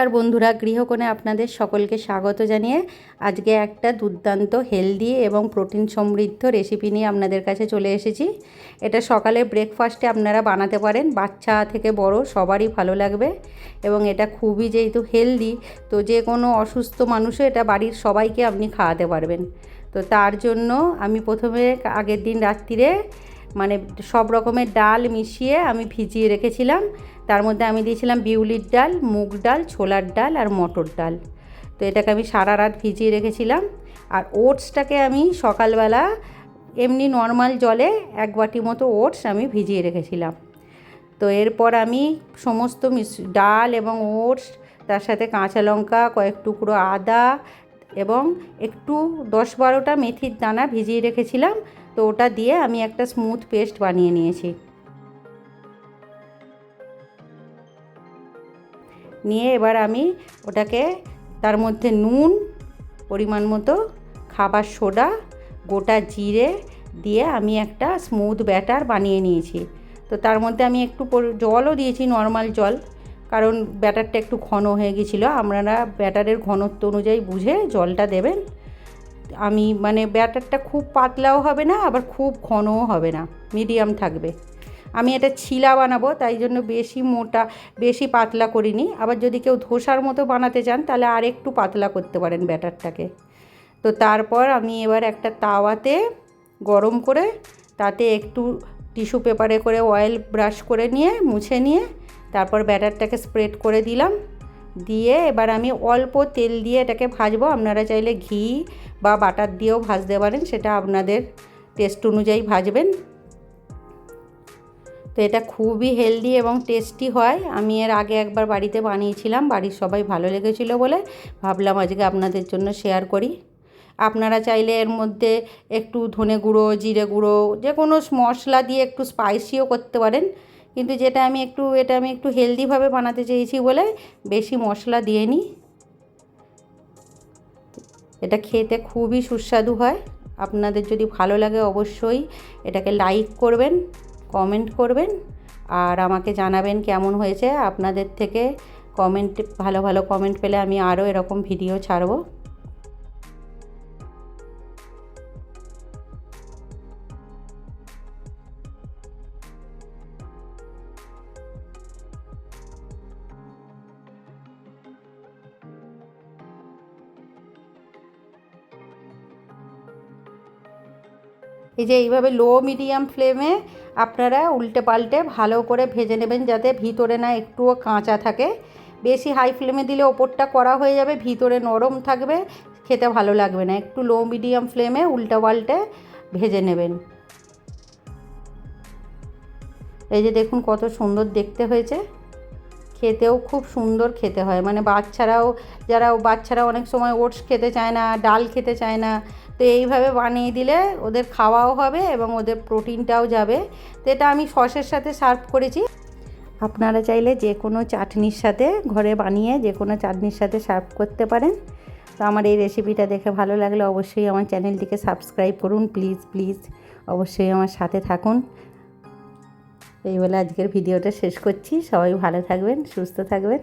নমস্কার বন্ধুরা, গৃহকোণে আপনাদের সকলকে স্বাগত জানিয়ে আজকে একটা দুর্দান্ত হেলদি এবং প্রোটিন সমৃদ্ধ রেসিপি নিয়ে আপনাদের কাছে চলে এসেছি। এটা সকালে ব্রেকফাস্টে আপনারা বানাতে পারেন, বাচ্চা থেকে বড় সবারই ভালো লাগবে এবং এটা খুবই যেহেতু হেলদি, তো যে কোনো অসুস্থ মানুষও এটা বাড়ির সবাইকে আপনি খাওয়াতে পারবেন। তো তার জন্য আমি প্রথমে আগের দিন রাত্রিরে সব রকমের ডাল মিশিয়ে আমি ভিজিয়ে রেখেছিলাম। তার মধ্যে আমি দিয়েছিলাম বিউলির ডাল, মুগ ডাল, ছোলার ডাল আর মটর ডাল। তো এটাকে আমি সারা রাত ভিজিয়ে রেখেছিলাম। আর ওটসটাকে আমি সকালবেলা এমনি নর্মাল জলে 1 বাটি মতো ওটস আমি ভিজিয়ে রেখেছিলাম। তো এরপর আমি সমস্ত ডাল এবং ওটস, তার সাথে কাঁচা লঙ্কা, কয়েক টুকরো আদা এবং একটু 10-12টা মেথির দানা ভিজিয়ে রেখেছিলাম। তো ওটা দিয়ে আমি একটা স্মুথ পেস্ট বানিয়ে নিয়েছি। নিয়ে এবার আমি ওটাকে তার মধ্যে নুন, পরিমাণ মতো খাবার সোডা, গোটা জিরে দিয়ে আমি একটা স্মুথ ব্যাটার বানিয়ে নিয়েছি। তো তার মধ্যে আমি একটু জলও দিয়েছি, নর্মাল জল, কারণ ব্যাটারটা একটু ঘন হয়ে গিয়েছিলো। আপনারা ব্যাটারের ঘনত্ব অনুযায়ী বুঝে জলটা দেবেন। আমি ব্যাটারটা খুব পাতলাও হবে না, আবার খুব ঘনও হবে না, মিডিয়াম থাকবে। আমি এটা ছিলা বানাবো, তাই জন্য বেশি মোটা বেশি পাতলা করিনি। আবার যদি কেউ ধোসার মতো বানাতে চান তাহলে আর একটু পাতলা করতে পারেন ব্যাটারটাকে। তো তারপর আমি এবার একটা তাওয়াতে গরম করে তাতে একটু টিস্যু পেপারে করে অয়েল ব্রাশ করে নিয়ে মুছে নিয়ে তারপর ব্যাটারটাকে স্প্রেড করে দিলাম। দিয়ে এবার আমি অল্প তেল দিয়ে এটাকে ভাজবো। আপনারা চাইলে ঘি বা বাটার দিয়েও ভাজতে পারেন, সেটা আপনাদের টেস্ট অনুযায়ী ভাজবেন। তো এটা খুবই হেলদি এবং টেস্টি হয়। আমি এর আগে একবার বাড়িতে বানিয়েছিলাম, বাড়ির সবাই ভালো লেগেছিলো বলে ভাবলাম আজকে আপনাদের জন্য শেয়ার করি। আপনারা চাইলে এর মধ্যে একটু ধনে গুঁড়ো, জিরে গুঁড়ো, যে কোনো মশলা দিয়ে একটু স্পাইসিও করতে পারেন, কিন্তু এটা আমি একটু হেলদিভাবে বানাতে চেয়েছি বলে বেশি মশলা দিইনি। এটা খেতে খুবই সুস্বাদু হয়। আপনাদের যদি ভালো লাগে অবশ্যই এটাকে লাইক করবেন, কমেন্ট করবেন আর আমাকে জানাবেন কেমন হয়েছে। আপনাদের থেকে ভালো ভালো কমেন্ট পেলে আমি আরও এরকম ভিডিও ছাড়বো। এই যে এইভাবে লো মিডিয়াম ফ্লেমে আপনারা উল্টে পাল্টে ভালো করে ভেজে নেবেন, যাতে ভিতরে না একটুও কাঁচা থাকে। বেশি হাই ফ্লেমে দিলে ওপরটা কড়া হয়ে যাবে, ভিতরে নরম থাকবে, খেতে ভালো লাগবে না। একটু লো মিডিয়াম ফ্লেমে উল্টে পাল্টে ভেজে নেবেন। এই যে দেখুন কত সুন্দর দেখতে হয়েছে, খেতেও খুব সুন্দর খেতে হয়। বাচ্চারা অনেক সময় ওটস খেতে চায় না, ডাল খেতে চায় না, তো এইভাবে বানিয়ে দিলে ওদের খাওয়াও হবে এবং ওদের প্রোটিনটাও যাবে। তো এটা আমি সসের সাথে সার্ভ করেছি। আপনারা চাইলে যে কোনো চাটনির সাথে, ঘরে বানিয়ে যে কোনো চাটনির সাথে সার্ভ করতে পারেন। তো আমার এই রেসিপিটা দেখে ভালো লাগলে অবশ্যই আমার চ্যানেলটিকে সাবস্ক্রাইব করুন, প্লিজ অবশ্যই আমার সাথে থাকুন। এই বলে আজকের ভিডিওটা শেষ করছি। সবাই ভালো থাকবেন, সুস্থ থাকবেন।